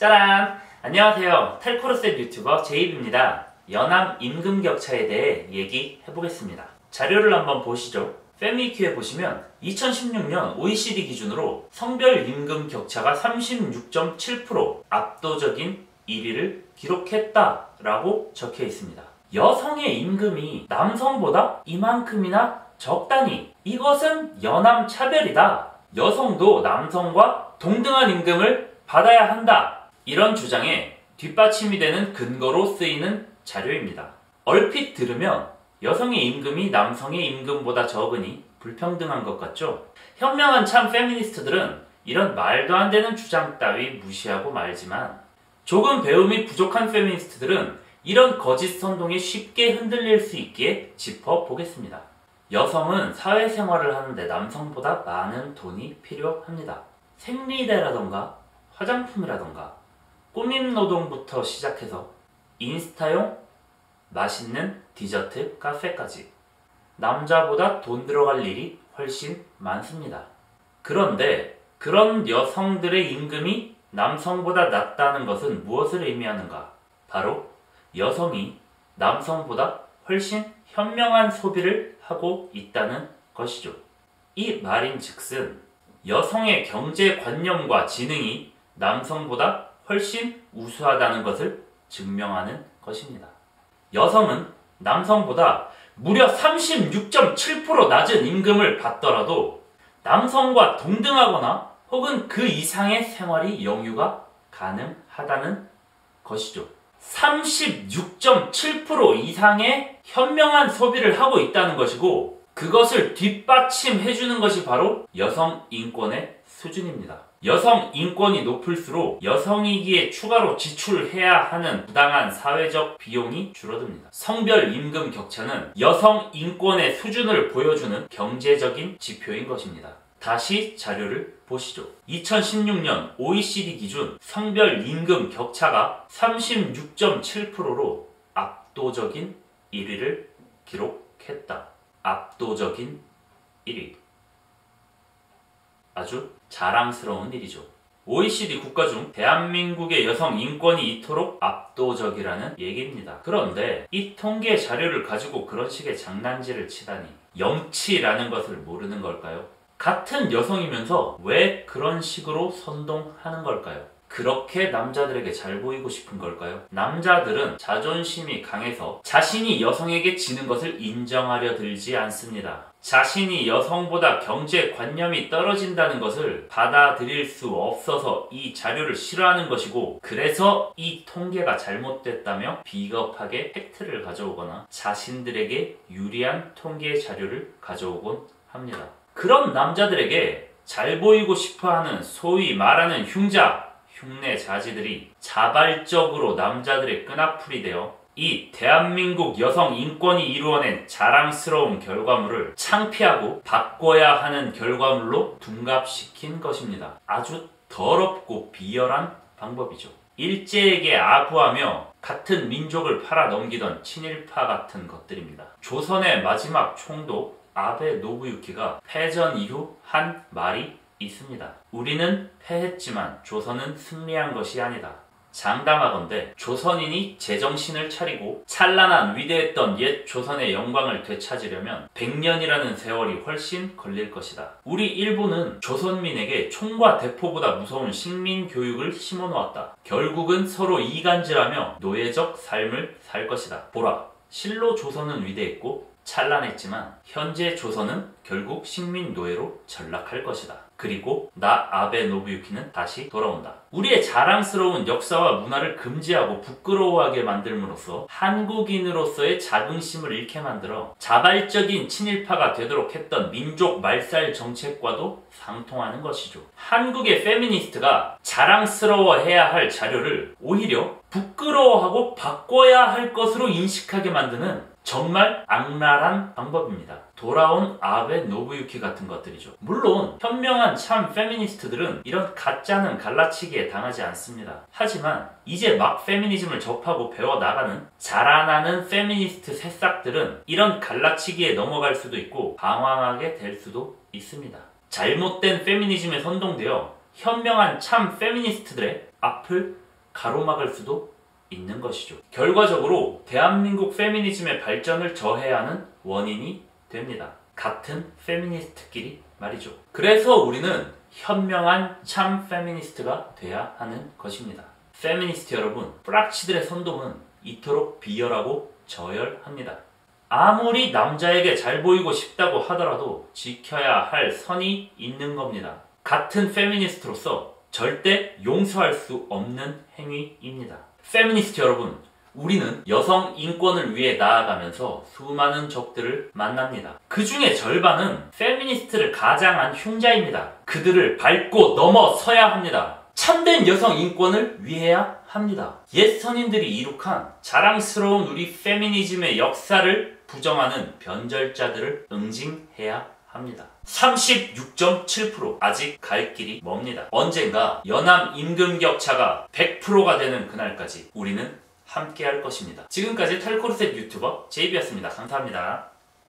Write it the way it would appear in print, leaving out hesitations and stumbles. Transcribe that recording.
짜란! 안녕하세요. 텔코르셋 유튜버 제이비입니다. 연암 임금 격차에 대해 얘기해보겠습니다. 자료를 한번 보시죠. 페미큐에 보시면 2016년 OECD 기준으로 성별 임금 격차가 36.7% 압도적인 1위를 기록했다라고 적혀 있습니다. 여성의 임금이 남성보다 이만큼이나 적다니 이것은 연암 차별이다. 여성도 남성과 동등한 임금을 받아야 한다. 이런 주장에 뒷받침이 되는 근거로 쓰이는 자료입니다. 얼핏 들으면 여성의 임금이 남성의 임금보다 적으니 불평등한 것 같죠? 현명한 참 페미니스트들은 이런 말도 안 되는 주장 따위 무시하고 말지만 조금 배움이 부족한 페미니스트들은 이런 거짓 선동에 쉽게 흔들릴 수 있기에 짚어보겠습니다. 여성은 사회생활을 하는데 남성보다 많은 돈이 필요합니다. 생리대라던가 화장품이라던가 꾸밈노동부터 시작해서 인스타용 맛있는 디저트 카페까지 남자보다 돈 들어갈 일이 훨씬 많습니다. 그런데 그런 여성들의 임금이 남성보다 낮다는 것은 무엇을 의미하는가? 바로 여성이 남성보다 훨씬 현명한 소비를 하고 있다는 것이죠. 이 말인즉슨 여성의 경제관념과 지능이 남성보다 훨씬 우수하다는 것을 증명하는 것입니다. 여성은 남성보다 무려 36.7% 낮은 임금을 받더라도 남성과 동등하거나 혹은 그 이상의 생활이 영유가 가능하다는 것이죠. 36.7% 이상의 현명한 소비를 하고 있다는 것이고 그것을 뒷받침해주는 것이 바로 여성 인권의 수준입니다. 여성 인권이 높을수록 여성이기에 추가로 지출해야 하는 부당한 사회적 비용이 줄어듭니다. 성별 임금 격차는 여성 인권의 수준을 보여주는 경제적인 지표인 것입니다. 다시 자료를 보시죠. 2016년 OECD 기준 성별 임금 격차가 36.7%로 압도적인 1위를 기록했다. 압도적인 1위. 아주 자랑스러운 일이죠. OECD 국가 중 대한민국의 여성 인권이 이토록 압도적이라는 얘기입니다. 그런데 이 통계 자료를 가지고 그런 식의 장난질을 치다니 염치라는 것을 모르는 걸까요? 같은 여성이면서 왜 그런 식으로 선동하는 걸까요? 그렇게 남자들에게 잘 보이고 싶은 걸까요? 남자들은 자존심이 강해서 자신이 여성에게 지는 것을 인정하려 들지 않습니다. 자신이 여성보다 경제관념이 떨어진다는 것을 받아들일 수 없어서 이 자료를 싫어하는 것이고 그래서 이 통계가 잘못됐다며 비겁하게 팩트를 가져오거나 자신들에게 유리한 통계 자료를 가져오곤 합니다. 그런 남자들에게 잘 보이고 싶어하는 소위 말하는 흉내 자지들이 자발적으로 남자들의 끈앞풀이 되어 이 대한민국 여성 인권이 이루어낸 자랑스러운 결과물을 창피하고 바꿔야 하는 결과물로 둔갑시킨 것입니다. 아주 더럽고 비열한 방법이죠. 일제에게 아부하며 같은 민족을 팔아넘기던 친일파 같은 것들입니다. 조선의 마지막 총독 아베 노부유키가 패전 이후 한 말이 있습니다. 우리는 패했지만 조선은 승리한 것이 아니다. 장담하건대 조선인이 제정신을 차리고 찬란한 위대했던 옛 조선의 영광을 되찾으려면 100년이라는 세월이 훨씬 걸릴 것이다. 우리 일본은 조선민에게 총과 대포보다 무서운 식민교육을 심어놓았다. 결국은 서로 이간질하며 노예적 삶을 살 것이다. 보라, 실로 조선은 위대했고 찬란했지만 현재 조선은 결국 식민노예로 전락할 것이다. 그리고 나 아베 노부유키는 다시 돌아온다. 우리의 자랑스러운 역사와 문화를 금지하고 부끄러워하게 만들므로써 한국인으로서의 자긍심을 잃게 만들어 자발적인 친일파가 되도록 했던 민족 말살 정책과도 상통하는 것이죠. 한국의 페미니스트가 자랑스러워해야 할 자료를 오히려 부끄러워하고 바꿔야 할 것으로 인식하게 만드는 정말 악랄한 방법입니다. 돌아온 아베 노부유키 같은 것들이죠. 물론 현명한 참 페미니스트들은 이런 가짜는 갈라치기에 당하지 않습니다. 하지만 이제 막 페미니즘을 접하고 배워나가는 자라나는 페미니스트 새싹들은 이런 갈라치기에 넘어갈 수도 있고 방황하게 될 수도 있습니다. 잘못된 페미니즘에 선동되어 현명한 참 페미니스트들의 앞을 가로막을 수도 있는 것이죠. 결과적으로 대한민국 페미니즘의 발전을 저해하는 원인이 됩니다. 같은 페미니스트끼리 말이죠. 그래서 우리는 현명한 참 페미니스트가 돼야 하는 것입니다. 페미니스트 여러분, 뿌락치들의 선동은 이토록 비열하고 저열합니다. 아무리 남자에게 잘 보이고 싶다고 하더라도 지켜야 할 선이 있는 겁니다. 같은 페미니스트로서 절대 용서할 수 없는 행위입니다. 페미니스트 여러분, 우리는 여성 인권을 위해 나아가면서 수많은 적들을 만납니다. 그 중에 절반은 페미니스트를 가장한 흉자입니다. 그들을 밟고 넘어서야 합니다. 참된 여성 인권을 위해야 합니다. 옛 선인들이 이룩한 자랑스러운 우리 페미니즘의 역사를 부정하는 변절자들을 응징해야 합니다. 36.7% 아직 갈 길이 멉니다. 언젠가 여남 임금 격차가 100%가 되는 그날까지 우리는 함께 할 것입니다. 지금까지 털코르셋 유튜버 제이비였습니다. 감사합니다.